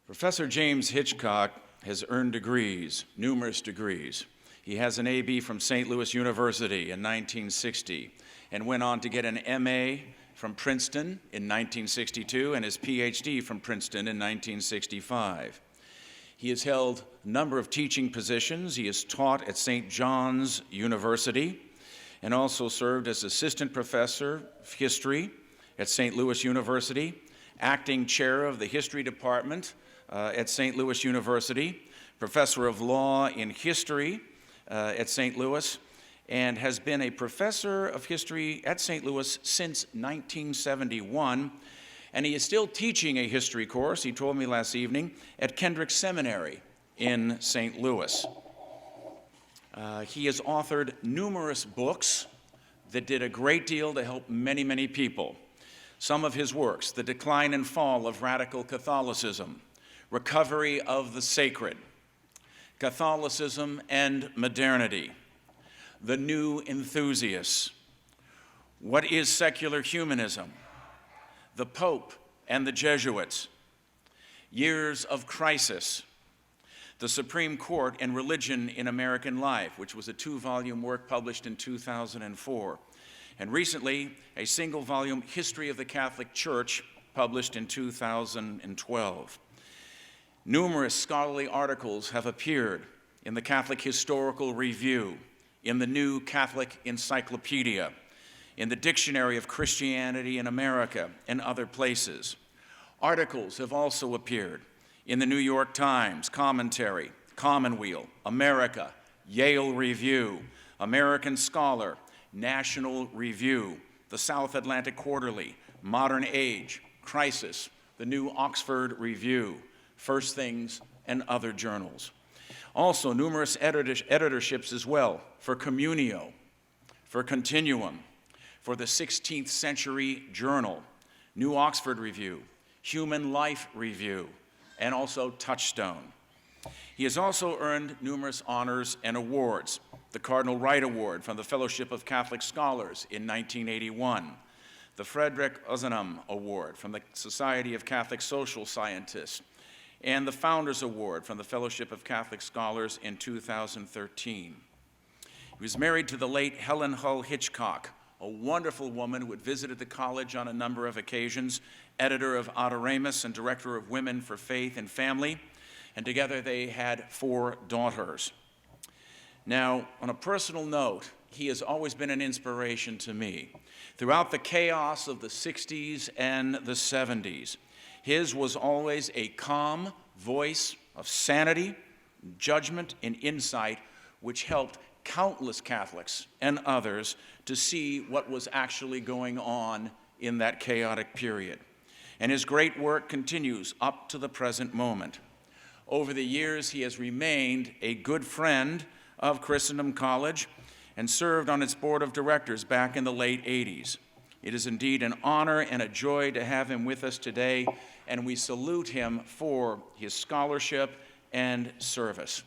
Professor James Hitchcock has earned degrees, numerous degrees. He has an A.B. from St. Louis University in 1960 and went on to get an M.A. from Princeton in 1962 and his Ph.D. from Princeton in 1965. He has held a number of teaching positions. He has taught at St. John's University and also served as assistant professor of history at St. Louis University, acting chair of the history department at St. Louis University, professor of law in history at St. Louis, and has been a professor of history at St. Louis since 1971. And he is still teaching a history course, he told me last evening, at Kendrick Seminary in St. Louis. He has authored numerous books that did a great deal to help many, many people. Some of his works: The Decline and Fall of Radical Catholicism, Recovery of the Sacred, Catholicism and Modernity, The New Enthusiasts, What is Secular Humanism, The Pope and the Jesuits, Years of Crisis, The Supreme Court and Religion in American Life, which was a 2-volume work published in 2004, and recently a single-volume History of the Catholic Church published in 2012. Numerous scholarly articles have appeared in the Catholic Historical Review, in the New Catholic Encyclopedia, in the Dictionary of Christianity in America, and other places. Articles have also appeared in the New York Times, Commentary, Commonweal, America, Yale Review, American Scholar, National Review, the South Atlantic Quarterly, Modern Age, Crisis, the New Oxford Review, First Things, and other journals. Also, numerous editorships as well for Communio, for Continuum, for the 16th Century Journal, New Oxford Review, Human Life Review, and also Touchstone. He has also earned numerous honors and awards: the Cardinal Wright Award from the Fellowship of Catholic Scholars in 1981, the Frederick Ozanam Award from the Society of Catholic Social Scientists, and the Founders Award from the Fellowship of Catholic Scholars in 2013. He was married to the late Helen Hull Hitchcock, a wonderful woman who had visited the college on a number of occasions, editor of Adoramus and director of Women for Faith and Family, and together they had 4 daughters. Now, on a personal note, he has always been an inspiration to me. Throughout the chaos of the 60s and the 70s, his was always a calm voice of sanity, judgment, and insight, which helped countless Catholics and others to see what was actually going on in that chaotic period. And his great work continues up to the present moment. Over the years, he has remained a good friend of Christendom College and served on its board of directors back in the late 80s. It is indeed an honor and a joy to have him with us today, and we salute him for his scholarship and service.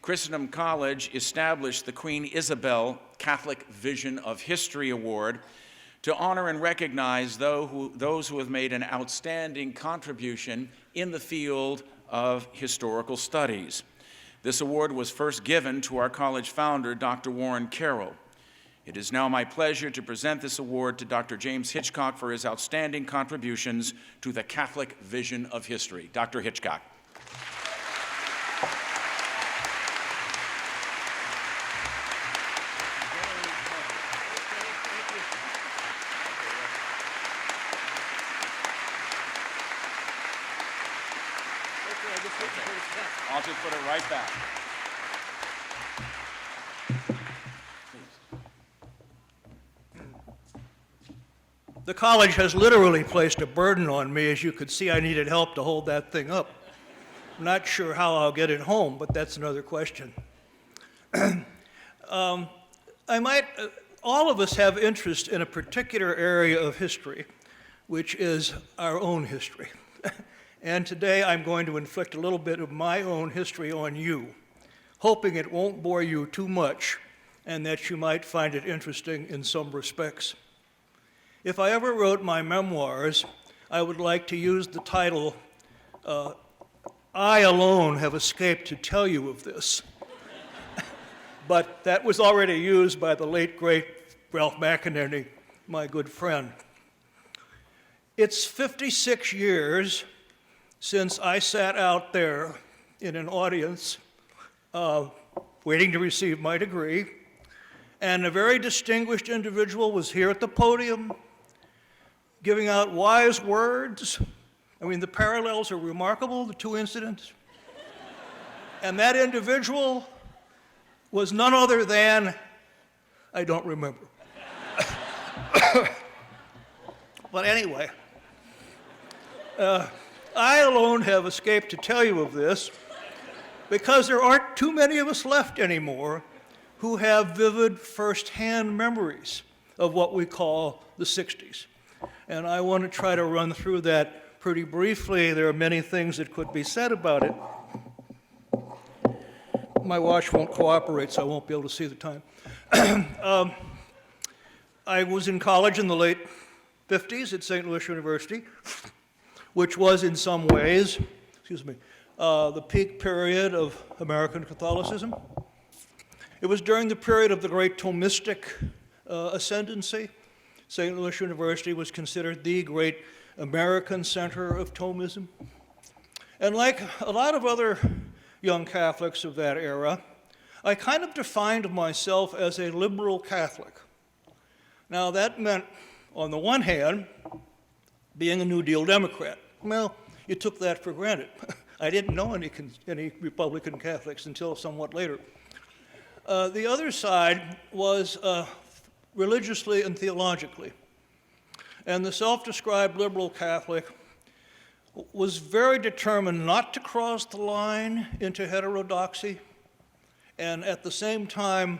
Christendom College established the Queen Isabel Catholic Vision of History Award to honor and recognize those who have made an outstanding contribution in the field of historical studies. This award was first given to our college founder, Dr. Warren Carroll. It is now my pleasure to present this award to Dr. James Hitchcock for his outstanding contributions to the Catholic vision of history. Dr. Hitchcock. I'll just put it right back. The college has literally placed a burden on me. As you could see, I needed help to hold that thing up. I'm not sure how I'll get it home, but that's another question. All of us have interest in a particular area of history, which is our own history. And today I'm going to inflict a little bit of my own history on you, hoping it won't bore you too much and that you might find it interesting in some respects. If I ever wrote my memoirs, I would like to use the title I alone have escaped to tell you of this. But that was already used by the late, great Ralph McInerney, my good friend. It's 56 years since I sat out there in an audience waiting to receive my degree, and a very distinguished individual was here at the podium giving out wise words. I mean, the parallels are remarkable, the two incidents. And that individual was none other than, I don't remember. But anyway, I alone have escaped to tell you of this because there aren't too many of us left anymore who have vivid first-hand memories of what we call the 60s. And I want to try to run through that pretty briefly. There are many things that could be said about it. My watch won't cooperate, so I won't be able to see the time. I was in college in the late 50s at St. Louis University, which was in some ways, the peak period of American Catholicism. It was during the period of the great Thomistic ascendancy. St. Louis University was considered the great American center of Thomism. And like a lot of other young Catholics of that era, I kind of defined myself as a liberal Catholic. Now that meant, on the one hand, being a New Deal Democrat. Well, you took that for granted. I didn't know any Republican Catholics until somewhat later. The other side was religiously and theologically. And the self-described liberal Catholic was very determined not to cross the line into heterodoxy, and at the same time,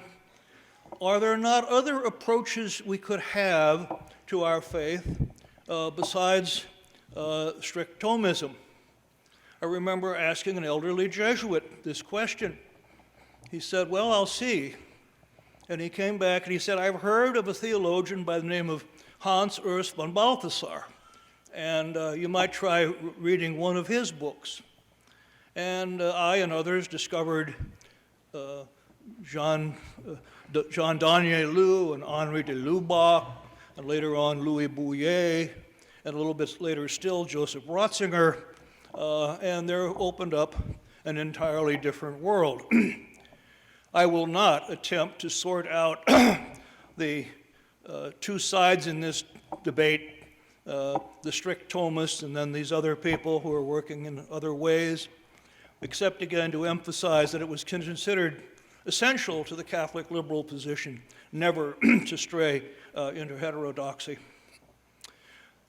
are there not other approaches we could have to our faith besides strict Thomism? I remember asking an elderly Jesuit this question. He said, well, I'll see. And he came back and he said, I've heard of a theologian by the name of Hans Urs von Balthasar, and you might try reading one of his books. And I and others discovered Jean Daniel and Henri de Lubac, and later on Louis Bouillet, and a little bit later still Joseph Ratzinger, and there opened up an entirely different world. I will not attempt to sort out the two sides in this debate, the strict Thomists and then these other people who are working in other ways, except again to emphasize that it was considered essential to the Catholic liberal position never to stray into heterodoxy.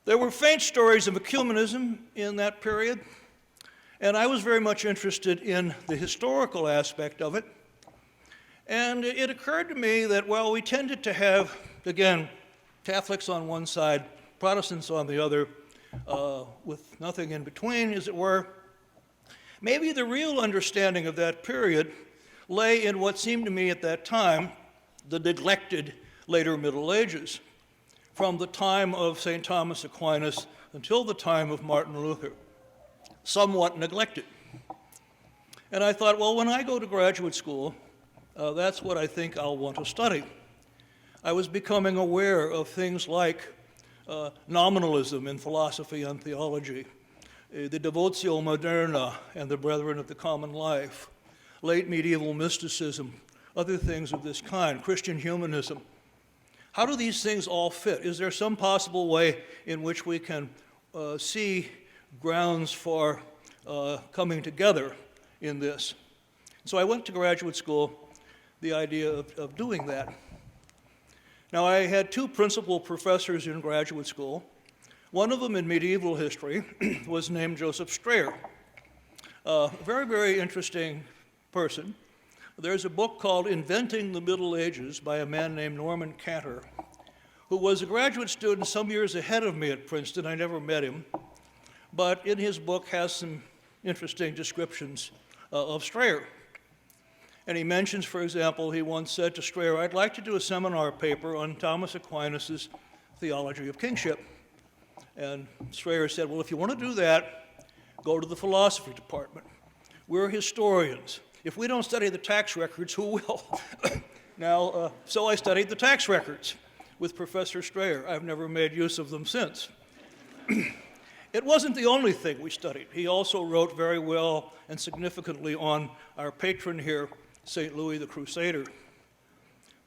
There were faint stories of ecumenism in that period, and I was very much interested in the historical aspect of it. And it occurred to me that, well, we tended to have, again, Catholics on one side, Protestants on the other, with nothing in between, as it were. Maybe the real understanding of that period lay in what seemed to me at that time the neglected later Middle Ages, from the time of St. Thomas Aquinas until the time of Martin Luther, somewhat neglected. And I thought, well, when I go to graduate school, that's what I think I'll want to study. I was becoming aware of things like nominalism in philosophy and theology, the Devotio Moderna and the Brethren of the Common Life, late medieval mysticism, other things of this kind, Christian humanism. How do these things all fit? Is there some possible way in which we can see grounds for coming together in this? So I went to graduate school, the idea of doing that. Now, I had two principal professors in graduate school. One of them in medieval history was named Joseph Strayer, a very, very interesting person. There's a book called Inventing the Middle Ages by a man named Norman Cantor, who was a graduate student some years ahead of me at Princeton. I never met him, but in his book has some interesting descriptions of Strayer. And he mentions, for example, he once said to Strayer, I'd like to do a seminar paper on Thomas Aquinas' theology of kingship. And Strayer said, well, if you want to do that, go to the philosophy department. We're historians. If we don't study the tax records, who will? So I studied the tax records with Professor Strayer. I've never made use of them since. It wasn't the only thing we studied. He also wrote very well and significantly on our patron here, St. Louis the Crusader.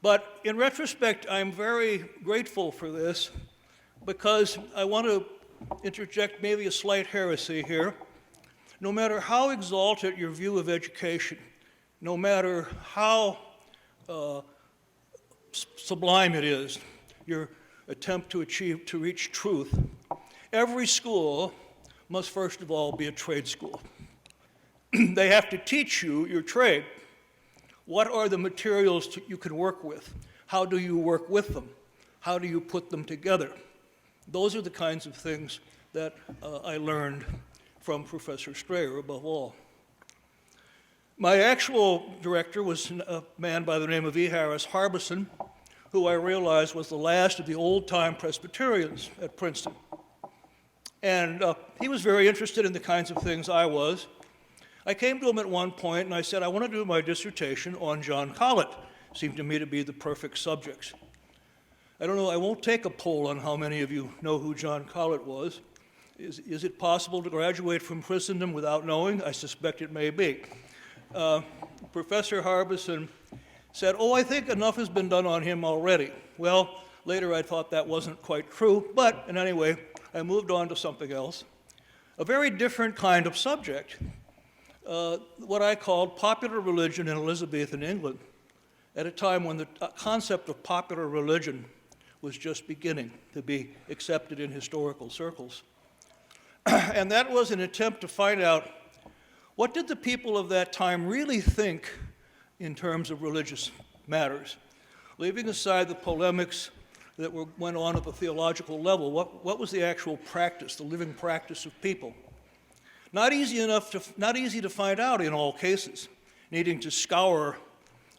But in retrospect, I'm very grateful for this because I want to interject maybe a slight heresy here. No matter how exalted your view of education, no matter how sublime it is, your attempt to reach truth, every school must first of all be a trade school. They have to teach you your trade. What are the materials you can work with? How do you work with them? How do you put them together? Those are the kinds of things that I learned from Professor Strayer above all. My actual director was a man by the name of E. Harris Harbison, who I realized was the last of the old-time Presbyterians at Princeton. And he was very interested in the kinds of things I was. I came to him at one point and I said, I want to do my dissertation on John Colet. Seemed to me to be the perfect subject. I don't know, I won't take a poll on how many of you know who John Colet was. Is it possible to graduate from Christendom without knowing? I suspect it may be. Professor Harbison said, I think enough has been done on him already. Well, later I thought that wasn't quite true, but in any way, I moved on to something else. A very different kind of subject, what I called popular religion in Elizabethan England, at a time when the concept of popular religion was just beginning to be accepted in historical circles. And that was an attempt to find out what did the people of that time really think in terms of religious matters, leaving aside the polemics that went on at the theological level. What was the actual practice, the living practice of people? Not easy to find out in all cases, needing to scour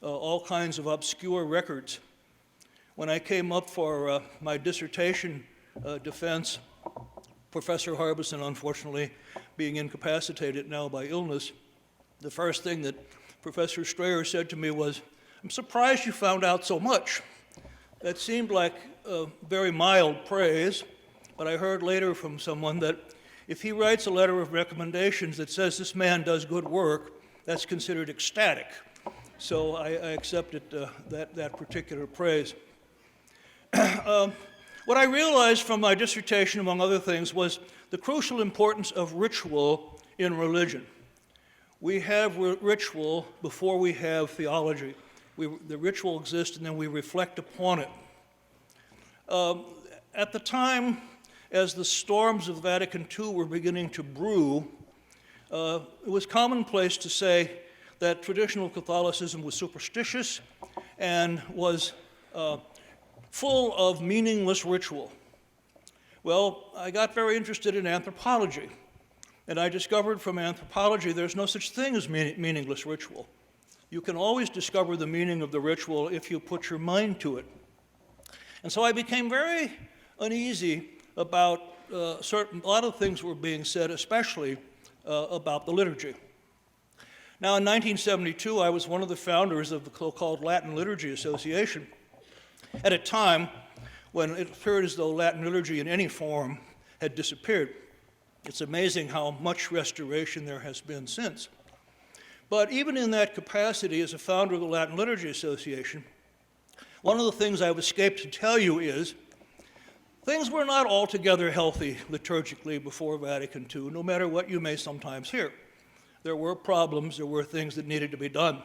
all kinds of obscure records. When I came up for my dissertation defense, Professor Harbison, unfortunately, being incapacitated now by illness, the first thing that Professor Strayer said to me was, I'm surprised you found out so much. That seemed like very mild praise, but I heard later from someone that if he writes a letter of recommendations that says this man does good work, that's considered ecstatic. So I accepted that particular praise. What I realized from my dissertation, among other things, was the crucial importance of ritual in religion. We have ritual before we have theology. The ritual exists and then we reflect upon it. At the time, as the storms of Vatican II were beginning to brew, it was commonplace to say that traditional Catholicism was superstitious and was full of meaningless ritual. Well, I got very interested in anthropology, and I discovered from anthropology there's no such thing as meaningless ritual. You can always discover the meaning of the ritual if you put your mind to it. And so I became very uneasy about a lot of things were being said, especially about the liturgy. Now, in 1972, I was one of the founders of the so-called Latin Liturgy Association, at a time when it appeared as though Latin liturgy in any form had disappeared. It's amazing how much restoration there has been since. But even in that capacity as a founder of the Latin Liturgy Association, one of the things I've escaped to tell you is things were not altogether healthy liturgically before Vatican II, no matter what you may sometimes hear. There were problems, there were things that needed to be done.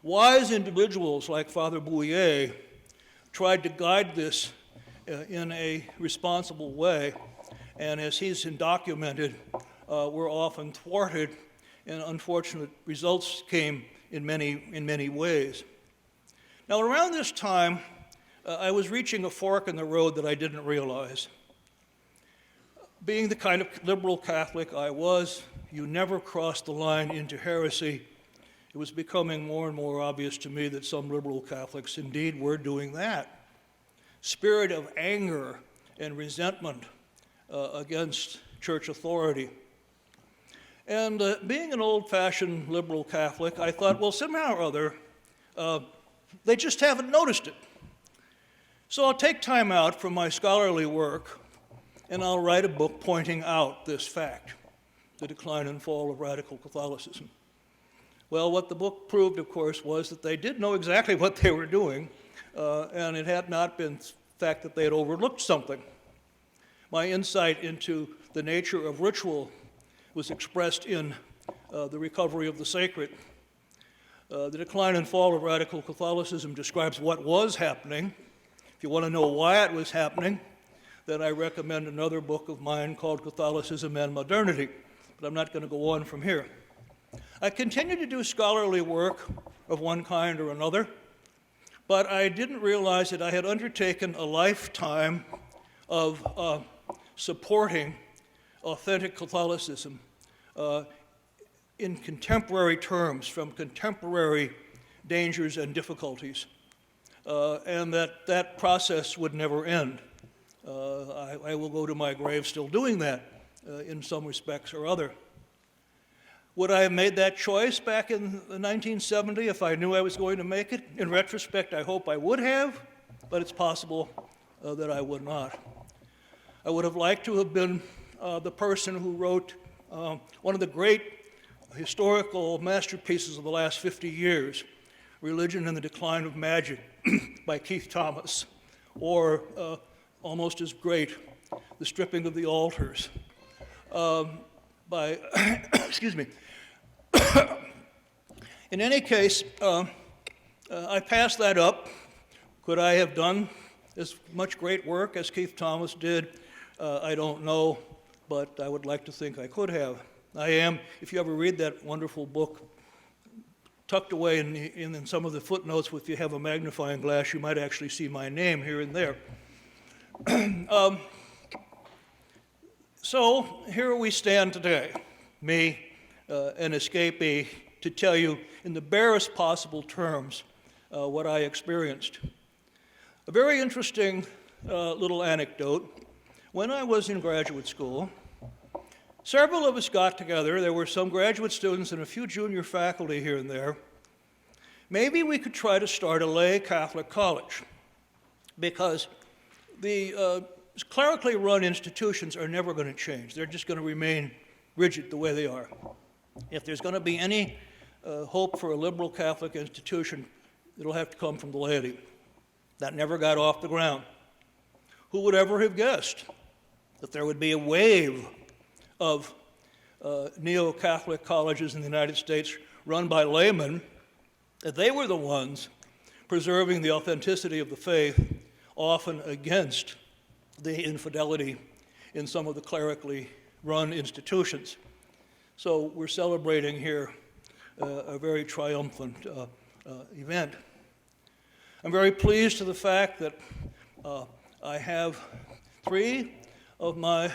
Wise individuals like Father Bouillet tried to guide this in a responsible way, and as he's documented, were often thwarted, and unfortunate results came in many ways. Now, around this time, I was reaching a fork in the road that I didn't realize. Being the kind of liberal Catholic I was, you never crossed the line into heresy. It was becoming more and more obvious to me that some liberal Catholics indeed were doing that. Spirit of anger and resentment against church authority. And being an old-fashioned liberal Catholic, I thought, well, somehow or other, they just haven't noticed it. So I'll take time out from my scholarly work, and I'll write a book pointing out this fact, the decline and fall of radical Catholicism. Well, what the book proved, of course, was that they did know exactly what they were doing, and it had not been the fact that they had overlooked something. My insight into the nature of ritual was expressed in The Recovery of the Sacred. The decline and fall of radical Catholicism describes what was happening. If you want to know why it was happening, then I recommend another book of mine called Catholicism and Modernity, but I'm not going to go on from here. I continued to do scholarly work of one kind or another, but I didn't realize that I had undertaken a lifetime of supporting authentic Catholicism in contemporary terms, from contemporary dangers and difficulties, and that process would never end. I will go to my grave still doing that in some respects or other. Would I have made that choice back in 1970 if I knew I was going to make it? In retrospect, I hope I would have, but it's possible that I would not. I would have liked to have been the person who wrote one of the great historical masterpieces of the last 50 years, Religion and the Decline of Magic by Keith Thomas, or almost as great, The Stripping of the Altars by, excuse me. In any case, I passed that up. Could I have done as much great work as Keith Thomas did? I don't know, but I would like to think I could have. I am, if you ever read that wonderful book, tucked away in some of the footnotes, if you have a magnifying glass, you might actually see my name here and there. So here we stand today, me, an escapee, to tell you in the barest possible terms what I experienced. A very interesting little anecdote. When I was in graduate school, several of us got together. There were some graduate students and a few junior faculty here and there. Maybe we could try to start a lay Catholic college, because the clerically run institutions are never going to change. They're just going to remain rigid the way they are. If there's going to be any hope for a liberal Catholic institution, it'll have to come from the laity. That never got off the ground. Who would ever have guessed that there would be a wave of neo-Catholic colleges in the United States run by laymen, that they were the ones preserving the authenticity of the faith, often against the infidelity in some of the clerically run institutions. So we're celebrating here a very triumphant event. I'm very pleased to the fact that I have 3 of my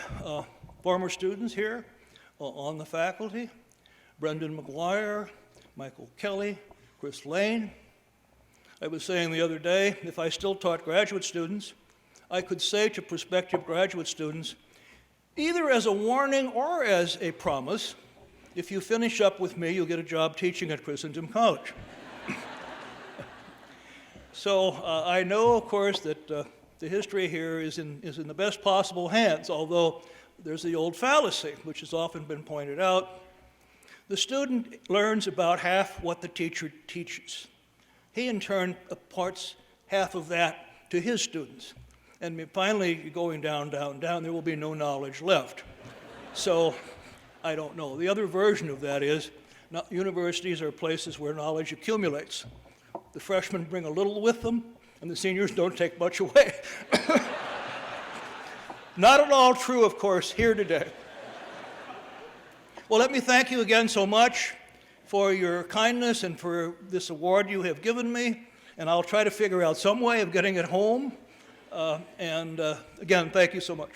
former students here on the faculty: Brendan McGuire, Michael Kelly, Chris Lane. I was saying the other day, if I still taught graduate students, I could say to prospective graduate students, either as a warning or as a promise, if you finish up with me, you'll get a job teaching at Christendom College. So I know, of course, that the history here is in the best possible hands, although there's the old fallacy, which has often been pointed out. The student learns about half what the teacher teaches. He, in turn, imparts half of that to his students. And finally, going down, down, down, there will be no knowledge left. So I don't know. The other version of that is universities are places where knowledge accumulates. The freshmen bring a little with them, and the seniors don't take much away. Not at all true, of course, here today. Well, let me thank you again so much for your kindness and for this award you have given me, and I'll try to figure out some way of getting it home. Again, thank you so much.